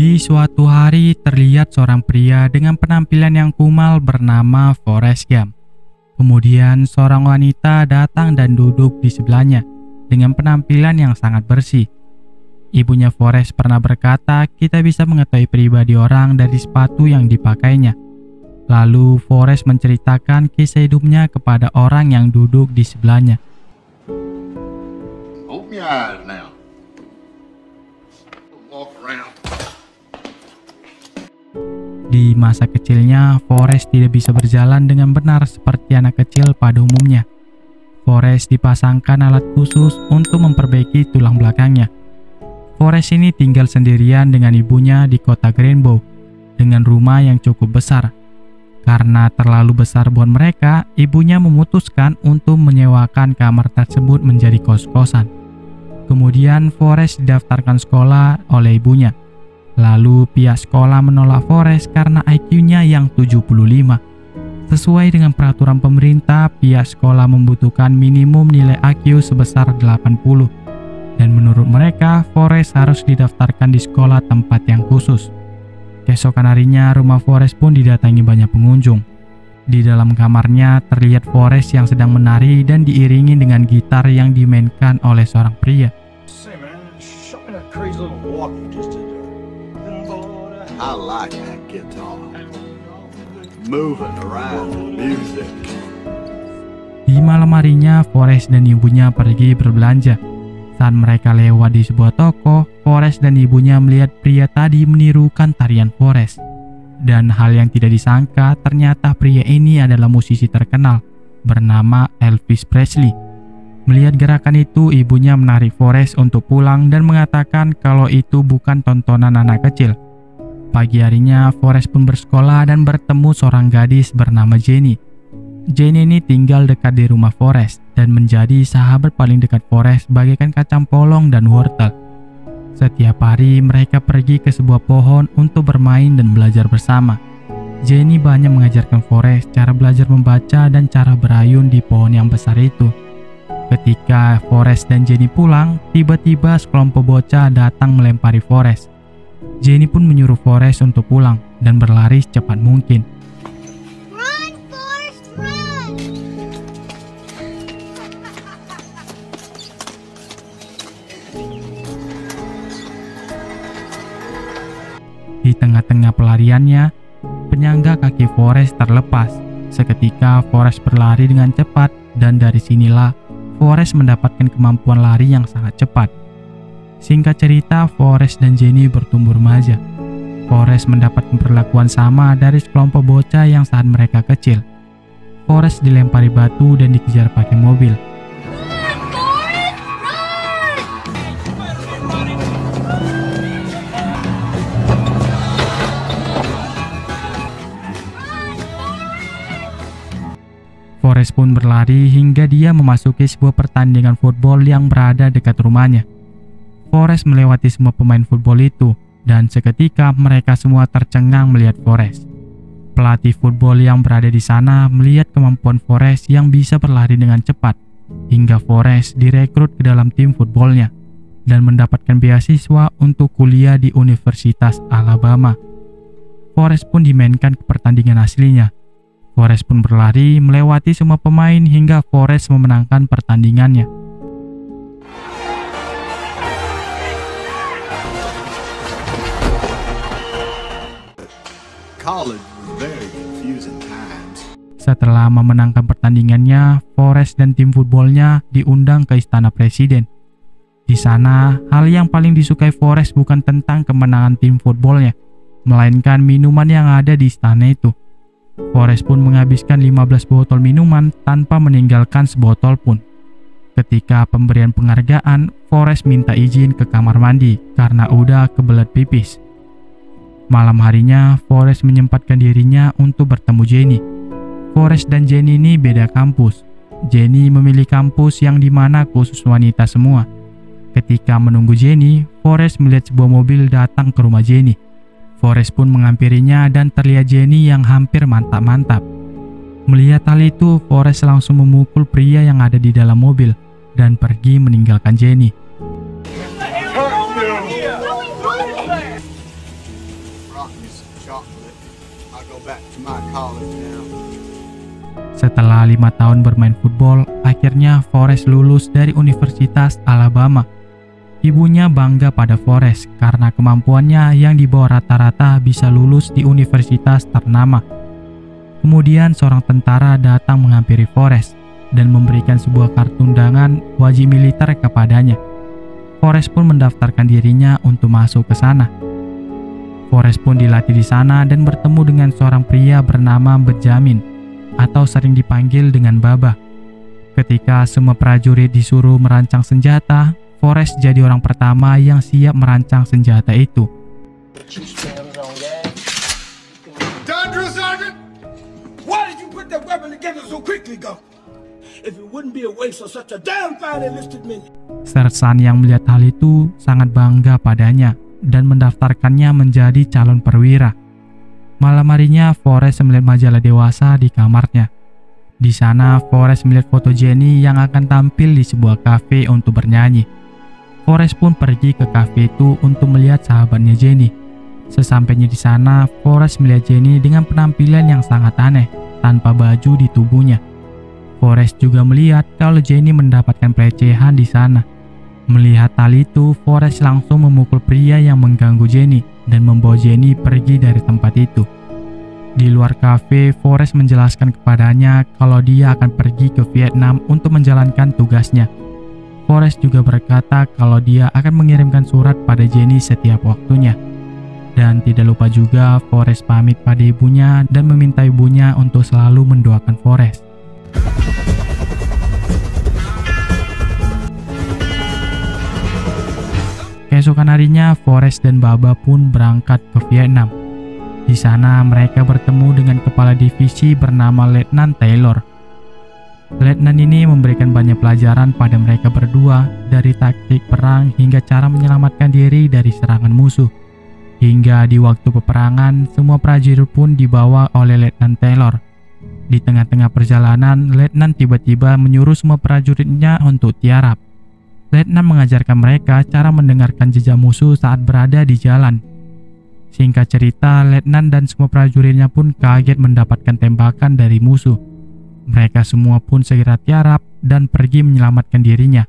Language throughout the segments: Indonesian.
Di suatu hari terlihat seorang pria dengan penampilan yang kumal bernama Forrest Gump. Kemudian seorang wanita datang dan duduk di sebelahnya dengan penampilan yang sangat bersih. Ibunya Forrest pernah berkata, kita bisa mengetahui pribadi orang dari sepatu yang dipakainya. Lalu Forrest menceritakan kisah hidupnya kepada orang yang duduk di sebelahnya. Open your eyes now. Walk around. Di masa kecilnya, Forrest tidak bisa berjalan dengan benar seperti anak kecil pada umumnya. Forrest dipasangkan alat khusus untuk memperbaiki tulang belakangnya. Forrest ini tinggal sendirian dengan ibunya di kota Greenbow dengan rumah yang cukup besar. Karena terlalu besar buat mereka, ibunya memutuskan untuk menyewakan kamar tersebut menjadi kos-kosan. Kemudian Forrest didaftarkan sekolah oleh ibunya. Lalu pihak sekolah menolak Forrest karena IQ-nya yang 75. Sesuai dengan peraturan pemerintah, pihak sekolah membutuhkan minimum nilai IQ sebesar 80. Dan menurut mereka, Forrest harus didaftarkan di sekolah tempat yang khusus. Keesokan harinya, rumah Forrest pun didatangi banyak pengunjung. Di dalam kamarnya terlihat Forrest yang sedang menari dan diiringi dengan gitar yang dimainkan oleh seorang pria. I like that guitar. Moving around the music. Di malam harinya, Forrest dan ibunya pergi berbelanja. Saat mereka lewat di sebuah toko, Forrest dan ibunya melihat pria tadi menirukan tarian Forrest. Dan hal yang tidak disangka, ternyata pria ini adalah musisi terkenal bernama Elvis Presley. Melihat gerakan itu, ibunya menarik Forrest untuk pulang dan mengatakan kalau itu bukan tontonan anak kecil. Pagi harinya, Forrest pun bersekolah dan bertemu seorang gadis bernama Jenny. Jenny ini tinggal dekat di rumah Forrest dan menjadi sahabat paling dekat Forrest bagaikan kacang polong dan wortel. Setiap hari mereka pergi ke sebuah pohon untuk bermain dan belajar bersama. Jenny banyak mengajarkan Forrest cara belajar membaca dan cara berayun di pohon yang besar itu. Ketika Forrest dan Jenny pulang, tiba-tiba sekelompok bocah datang melempari Forrest. Jenny pun menyuruh Forrest untuk pulang dan berlari secepat mungkin. Run, Forrest, run! Di tengah-tengah pelariannya, penyangga kaki Forrest terlepas. Seketika Forrest berlari dengan cepat dan dari sinilah Forrest mendapatkan kemampuan lari yang sangat cepat. Singkat cerita, Forrest dan Jenny bertumbuh remaja. Forrest mendapatkan perlakuan sama dari sekelompok bocah yang saat mereka kecil. Forrest dilempari batu dan dikejar pakai mobil. Forrest pun berlari hingga dia memasuki sebuah pertandingan football yang berada dekat rumahnya. Forrest melewati semua pemain football itu, dan seketika mereka semua tercengang melihat Forrest. Pelatih football yang berada di sana melihat kemampuan Forrest yang bisa berlari dengan cepat, hingga Forrest direkrut ke dalam tim footballnya, dan mendapatkan beasiswa untuk kuliah di Universitas Alabama. Forrest pun dimainkan ke pertandingan aslinya. Forrest pun berlari melewati semua pemain hingga Forrest memenangkan pertandingannya. College was very confusing times. Setelah memenangkan pertandingannya, Forrest dan tim footballnya diundang ke istana presiden. Di sana, hal yang paling disukai Forrest bukan tentang kemenangan tim footballnya, melainkan minuman yang ada di istana itu. Forrest pun menghabiskan 15 botol minuman tanpa meninggalkan sebotol pun. Ketika pemberian penghargaan, Forrest minta izin ke kamar mandi karena udah kebelet pipis. Malam harinya, Forrest menyempatkan dirinya untuk bertemu Jenny. Forrest dan Jenny ini beda kampus. Jenny memilih kampus yang dimana khusus wanita semua. Ketika menunggu Jenny, Forrest melihat sebuah mobil datang ke rumah Jenny. Forrest pun menghampirinya dan terlihat Jenny yang hampir mantap-mantap. Melihat hal itu, Forrest langsung memukul pria yang ada di dalam mobil dan pergi meninggalkan Jenny. got me some chocolate. I'll go back to my college now. Setelah 5 tahun bermain football, akhirnya Forrest lulus dari Universitas Alabama. Ibunya bangga pada Forrest karena kemampuannya yang di bawah rata-rata bisa lulus di universitas ternama. Kemudian seorang tentara datang menghampiri Forrest dan memberikan sebuah kartu undangan wajib militer kepadanya. Forrest pun mendaftarkan dirinya untuk masuk ke sana. Forrest pun dilatih di sana dan bertemu dengan seorang pria bernama Benjamin atau sering dipanggil dengan Baba. Ketika semua prajurit disuruh merancang senjata, Forrest jadi orang pertama yang siap merancang senjata itu. Don Drill Sergeant, why did you put that weapon together so quickly, Go? If it wouldn't be a waste of such a damn fine enlisted man. Sersan yang melihat hal itu sangat bangga padanya dan mendaftarkannya menjadi calon perwira. Malam harinya, Forrest melihat majalah dewasa di kamarnya. Di sana, Forrest melihat foto Jenny yang akan tampil di sebuah kafe untuk bernyanyi. Forrest pun pergi ke kafe itu untuk melihat sahabatnya Jenny. Sesampainya di sana, Forrest melihat Jenny dengan penampilan yang sangat aneh, tanpa baju di tubuhnya. Forrest juga melihat kalau Jenny mendapatkan pelecehan di sana. Melihat hal itu, Forrest langsung memukul pria yang mengganggu Jenny dan membawa Jenny pergi dari tempat itu. Di luar kafe, Forrest menjelaskan kepadanya kalau dia akan pergi ke Vietnam untuk menjalankan tugasnya. Forrest juga berkata kalau dia akan mengirimkan surat pada Jenny setiap waktunya. Dan tidak lupa juga Forrest pamit pada ibunya dan meminta ibunya untuk selalu mendoakan Forrest. Keesokan harinya, Forrest dan Baba pun berangkat ke Vietnam. Di sana mereka bertemu dengan kepala divisi bernama Letnan Taylor. Letnan ini memberikan banyak pelajaran pada mereka berdua, dari taktik perang hingga cara menyelamatkan diri dari serangan musuh. Hingga di waktu peperangan, semua prajurit pun dibawa oleh Letnan Taylor. Di tengah-tengah perjalanan, Letnan tiba-tiba menyuruh semua prajuritnya untuk tiarap. Letnan mengajarkan mereka cara mendengarkan jejak musuh saat berada di jalan. Singkat cerita, Letnan dan semua prajuritnya pun kaget mendapatkan tembakan dari musuh. Mereka semua pun segera tiarap dan pergi menyelamatkan dirinya.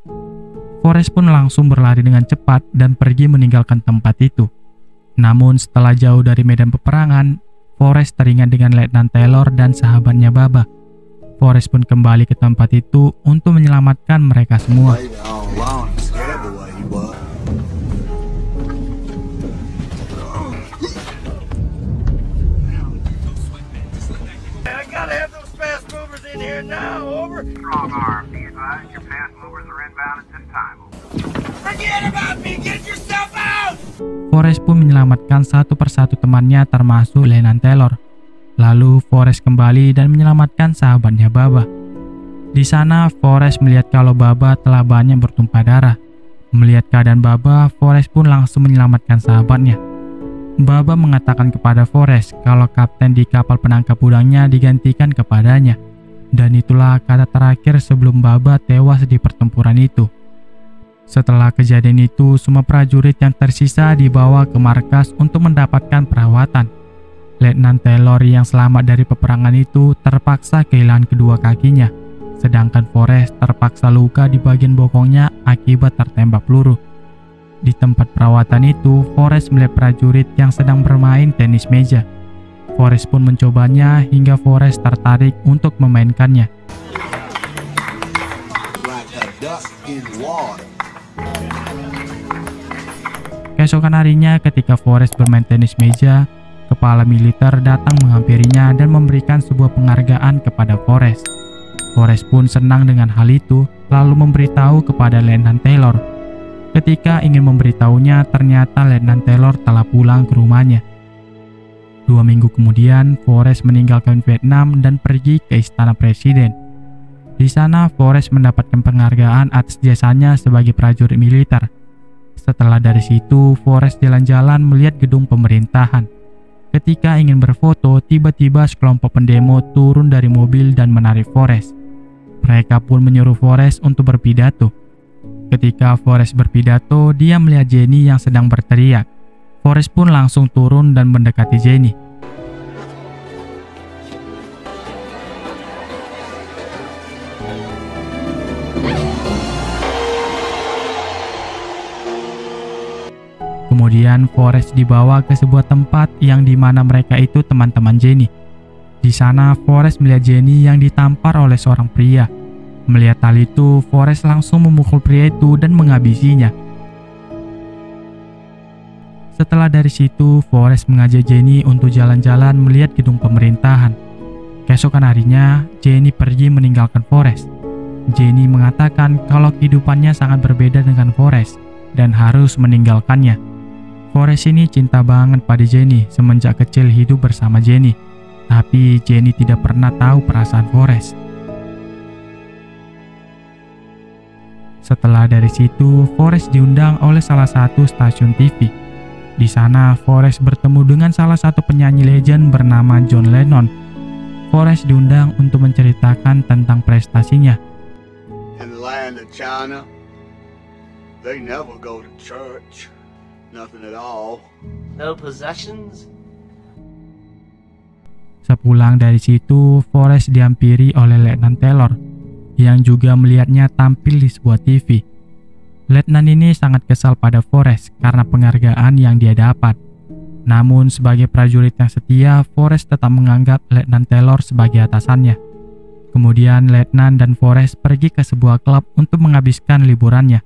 Forrest pun langsung berlari dengan cepat dan pergi meninggalkan tempat itu. Namun setelah jauh dari medan peperangan, Forrest teringat dengan Letnan Taylor dan sahabatnya Baba. Forrest pun kembali ke tempat itu untuk menyelamatkan mereka semua. I gotta have those fast movers in here now, over. Strong arm. Be advised your fast movers are inbound at this time. Forget about me, get yourself out! Forrest pun menyelamatkan satu persatu temannya termasuk Letnan Taylor. Lalu Forrest kembali dan menyelamatkan sahabatnya Baba. Di sana Forrest melihat kalau Baba telah banyak bertumpah darah. Melihat keadaan Baba, Forrest pun langsung menyelamatkan sahabatnya. Baba mengatakan kepada Forrest kalau kapten di kapal penangkap udangnya digantikan kepadanya. Dan itulah kata terakhir sebelum Baba tewas di pertempuran itu. Setelah kejadian itu, semua prajurit yang tersisa dibawa ke markas untuk mendapatkan perawatan. Letnan Taylor yang selamat dari peperangan itu terpaksa kehilangan kedua kakinya, sedangkan Forrest terpaksa luka di bagian bokongnya akibat tertembak peluru. Di tempat perawatan itu, Forrest melihat prajurit yang sedang bermain tenis meja. Forrest pun mencobanya hingga Forrest tertarik untuk memainkannya. Like a duck in water. Keesokan harinya ketika Forrest bermain tenis meja, kepala militer datang menghampirinya dan memberikan sebuah penghargaan kepada Forrest. Forrest pun senang dengan hal itu, lalu memberitahu kepada Letnan Taylor. Ketika ingin memberitahunya, ternyata Letnan Taylor telah pulang ke rumahnya. 2 minggu kemudian, Forrest meninggalkan Vietnam dan pergi ke istana presiden. Di sana, Forrest mendapatkan penghargaan atas jasanya sebagai prajurit militer. Setelah dari situ, Forrest jalan-jalan melihat gedung pemerintahan. Ketika ingin berfoto, tiba-tiba sekelompok pendemo turun dari mobil dan menarik Forrest. Mereka pun menyuruh Forrest untuk berpidato. Ketika Forrest berpidato, dia melihat Jenny yang sedang berteriak. Forrest pun langsung turun dan mendekati Jenny. Kemudian Forrest dibawa ke sebuah tempat yang dimana mereka itu teman-teman Jenny. Di sana Forrest melihat Jenny yang ditampar oleh seorang pria. Melihat hal itu, Forrest langsung memukul pria itu dan menghabisinya. Setelah dari situ, Forrest mengajak Jenny untuk jalan-jalan melihat gedung pemerintahan. Keesokan harinya, Jenny pergi meninggalkan Forrest. Jenny mengatakan kalau kehidupannya sangat berbeda dengan Forrest dan harus meninggalkannya. Forrest ini cinta banget pada Jenny semenjak kecil hidup bersama Jenny. Tapi Jenny tidak pernah tahu perasaan Forrest. Setelah dari situ, Forrest diundang oleh salah satu stasiun TV. Di sana, Forrest bertemu dengan salah satu penyanyi legend bernama John Lennon. Forrest diundang untuk menceritakan tentang prestasinya. In the land of China, they never go to church. Nothing at all. No possessions? Sepulang dari situ, Forrest dihampiri oleh Letnan Taylor yang juga melihatnya tampil di sebuah TV. Letnan ini sangat kesal pada Forrest karena penghargaan yang dia dapat. Namun sebagai prajurit yang setia, Forrest tetap menganggap Letnan Taylor sebagai atasannya. Kemudian Letnan dan Forrest pergi ke sebuah klub untuk menghabiskan liburannya.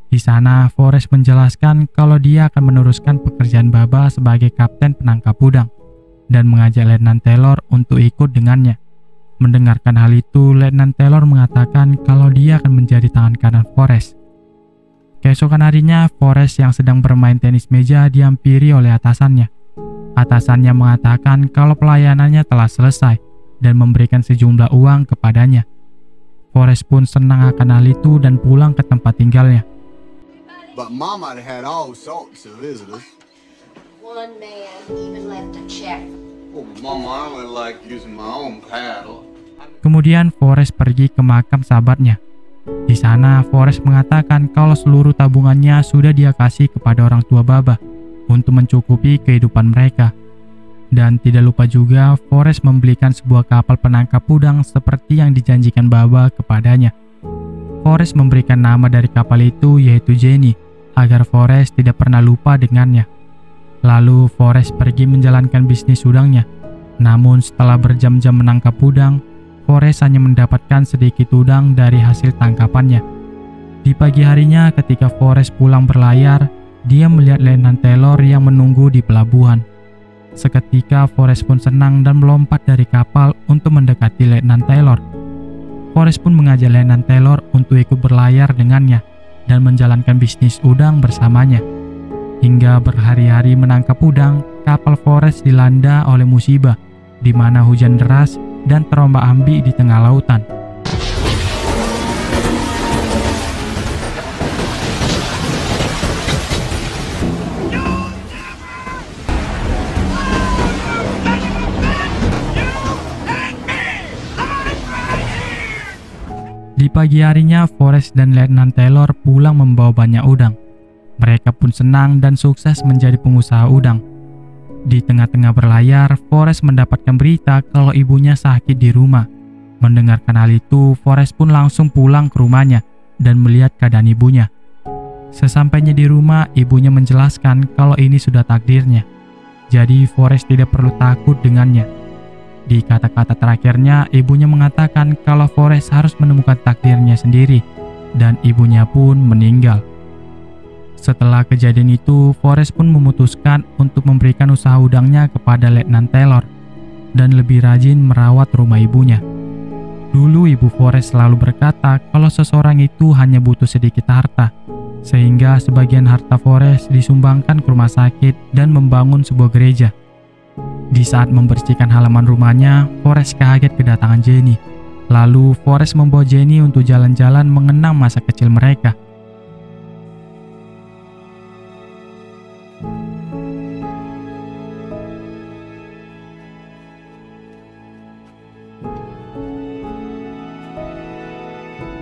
Di sana, Forrest menjelaskan kalau dia akan meneruskan pekerjaan Baba sebagai kapten penangkap udang dan mengajak Letnan Taylor untuk ikut dengannya. Mendengarkan hal itu, Letnan Taylor mengatakan kalau dia akan menjadi tangan kanan Forrest. Keesokan harinya, Forrest yang sedang bermain tenis meja dihampiri oleh atasannya. Atasannya mengatakan kalau pelayanannya telah selesai dan memberikan sejumlah uang kepadanya. Forrest pun senang akan hal itu dan pulang ke tempat tinggalnya. But Mama had all sorts of visitors. One man even left a check. Oh, Mama, I only like using my own paddle. Kemudian Forrest pergi ke makam sahabatnya. Di sana Forrest mengatakan kalau seluruh tabungannya sudah dia kasih kepada orang tua Baba untuk mencukupi kehidupan mereka. Dan tidak lupa juga Forrest membelikan sebuah kapal penangkap udang seperti yang dijanjikan Baba kepadanya. Forrest memberikan nama dari kapal itu yaitu Jenny agar Forrest tidak pernah lupa dengannya. Lalu Forrest pergi menjalankan bisnis udangnya. Namun setelah berjam-jam menangkap udang, Forrest hanya mendapatkan sedikit udang dari hasil tangkapannya. Di pagi harinya ketika Forrest pulang berlayar, dia melihat Letnan Taylor yang menunggu di pelabuhan. Seketika Forrest pun senang dan melompat dari kapal untuk mendekati Letnan Taylor. Forrest pun mengajak Letnan Taylor untuk ikut berlayar dengannya dan menjalankan bisnis udang bersamanya. Hingga berhari-hari menangkap udang, kapal Forrest dilanda oleh musibah, di mana hujan deras dan terombak-ambing di tengah lautan. Di pagi harinya, Forrest dan Letnan Taylor pulang membawa banyak udang. Mereka pun senang dan sukses menjadi pengusaha udang. Di tengah-tengah berlayar, Forrest mendapatkan berita kalau ibunya sakit di rumah. Mendengarkan hal itu, Forrest pun langsung pulang ke rumahnya dan melihat keadaan ibunya. Sesampainya di rumah, ibunya menjelaskan kalau ini sudah takdirnya. Jadi Forrest tidak perlu takut dengannya. Di kata-kata terakhirnya, ibunya mengatakan kalau Forrest harus menemukan takdirnya sendiri, dan ibunya pun meninggal. Setelah kejadian itu, Forrest pun memutuskan untuk memberikan usaha udangnya kepada Letnan Taylor dan lebih rajin merawat rumah ibunya. Dulu ibu Forrest selalu berkata kalau seseorang itu hanya butuh sedikit harta, sehingga sebagian harta Forrest disumbangkan ke rumah sakit dan membangun sebuah gereja. Di saat membersihkan halaman rumahnya, Forrest kaget kedatangan Jenny. Lalu Forrest membawa Jenny untuk jalan-jalan mengenang masa kecil mereka.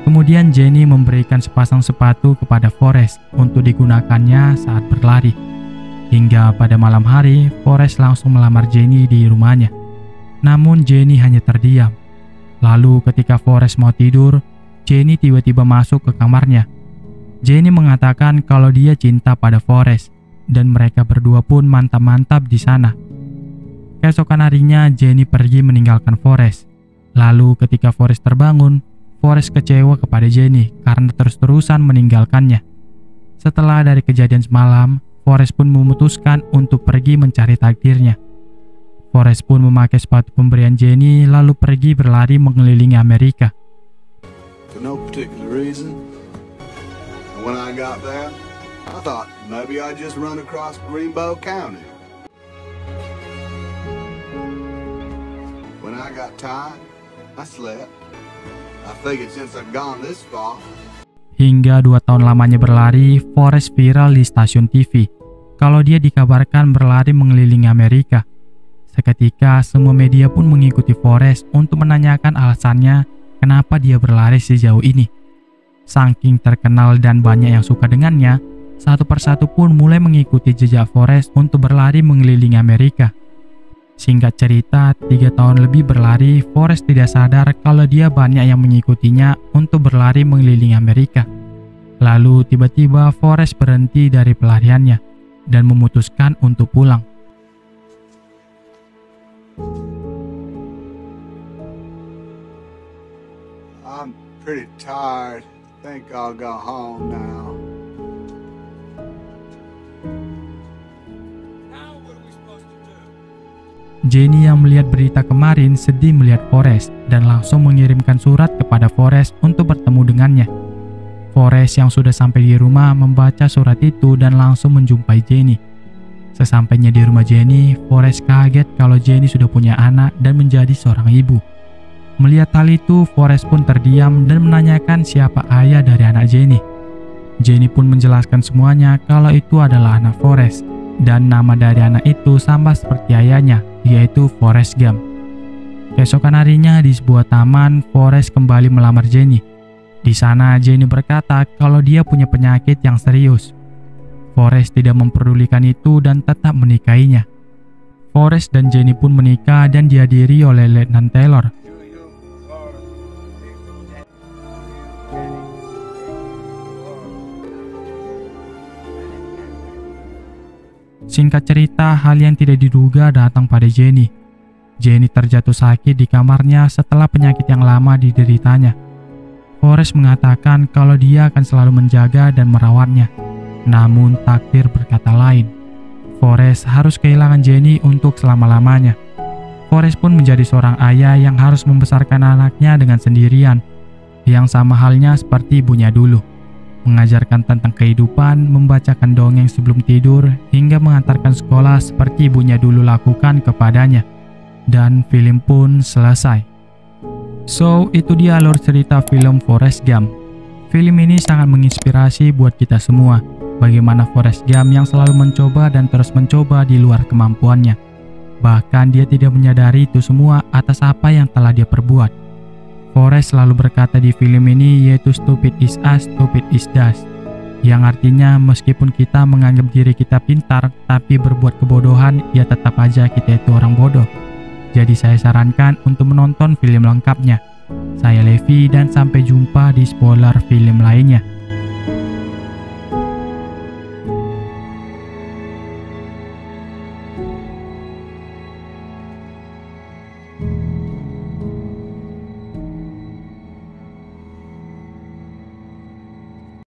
Kemudian Jenny memberikan sepasang sepatu kepada Forrest untuk digunakannya saat berlari. Hingga pada malam hari, Forrest langsung melamar Jenny di rumahnya. Namun Jenny hanya terdiam. Lalu ketika Forrest mau tidur, Jenny tiba-tiba masuk ke kamarnya. Jenny mengatakan kalau dia cinta pada Forrest dan mereka berdua pun mantap-mantap di sana. Keesokan harinya Jenny pergi meninggalkan Forrest. Lalu ketika Forrest terbangun, Forrest kecewa kepada Jenny karena terus-terusan meninggalkannya. Setelah dari kejadian semalam, Forrest pun memutuskan untuk pergi mencari takdirnya. Forrest pun memakai sepatu pemberian Jenny lalu pergi berlari mengelilingi Amerika. For no particular reason. And when I got there, I thought maybe I'd just run across Greenbow County. When I got tired, I slept. I figured since I've gone this far. Hingga 2 tahun lamanya berlari, Forrest viral di stasiun TV kalau dia dikabarkan berlari mengelilingi Amerika. Seketika semua media pun mengikuti Forrest untuk menanyakan alasannya kenapa dia berlari sejauh ini. Saking terkenal dan banyak yang suka dengannya, satu persatu pun mulai mengikuti jejak Forrest untuk berlari mengelilingi Amerika. Singkat cerita, 3 tahun lebih berlari, Forrest tidak sadar kalau dia banyak yang mengikutinya untuk berlari mengelilingi Amerika. Lalu tiba-tiba Forrest berhenti dari pelariannya dan memutuskan untuk pulang. I'm pretty tired. Think I'll go home now. Jenny yang melihat berita kemarin sedih melihat Forrest dan langsung mengirimkan surat kepada Forrest untuk bertemu dengannya. Forrest yang sudah sampai di rumah membaca surat itu dan langsung menjumpai Jenny. Sesampainya di rumah Jenny, Forrest kaget kalau Jenny sudah punya anak dan menjadi seorang ibu. Melihat hal itu, Forrest pun terdiam dan menanyakan siapa ayah dari anak Jenny. Jenny pun menjelaskan semuanya kalau itu adalah anak Forrest dan nama dari anak itu sama seperti ayahnya, yaitu Forrest Gump. Keesokan harinya di sebuah taman, Forrest kembali melamar Jenny. Di sana Jenny berkata kalau dia punya penyakit yang serius. Forrest tidak memperdulikan itu dan tetap menikahinya. Forrest dan Jenny pun menikah dan dihadiri oleh Letnan Taylor. Singkat cerita, hal yang tidak diduga datang pada Jenny. Jenny terjatuh sakit di kamarnya setelah penyakit yang lama dideritanya. Forrest mengatakan kalau dia akan selalu menjaga dan merawatnya. Namun takdir berkata lain. Forrest harus kehilangan Jenny untuk selama-lamanya. Forrest pun menjadi seorang ayah yang harus membesarkan anaknya dengan sendirian, yang sama halnya seperti ibunya dulu. Mengajarkan tentang kehidupan, membacakan dongeng sebelum tidur, hingga mengantarkan sekolah seperti ibunya dulu lakukan kepadanya. Dan film pun selesai. So, itu dia alur cerita film Forrest Gump. Film ini sangat menginspirasi buat kita semua. Bagaimana Forrest Gump yang selalu mencoba dan terus mencoba di luar kemampuannya. Bahkan dia tidak menyadari itu semua atas apa yang telah dia perbuat. Forrest selalu berkata di film ini yaitu stupid is us, stupid is dust. Yang artinya meskipun kita menganggap diri kita pintar tapi berbuat kebodohan, ya tetap aja kita itu orang bodoh. Jadi saya sarankan untuk menonton film lengkapnya. Saya Levi dan sampai jumpa di spoiler film lainnya.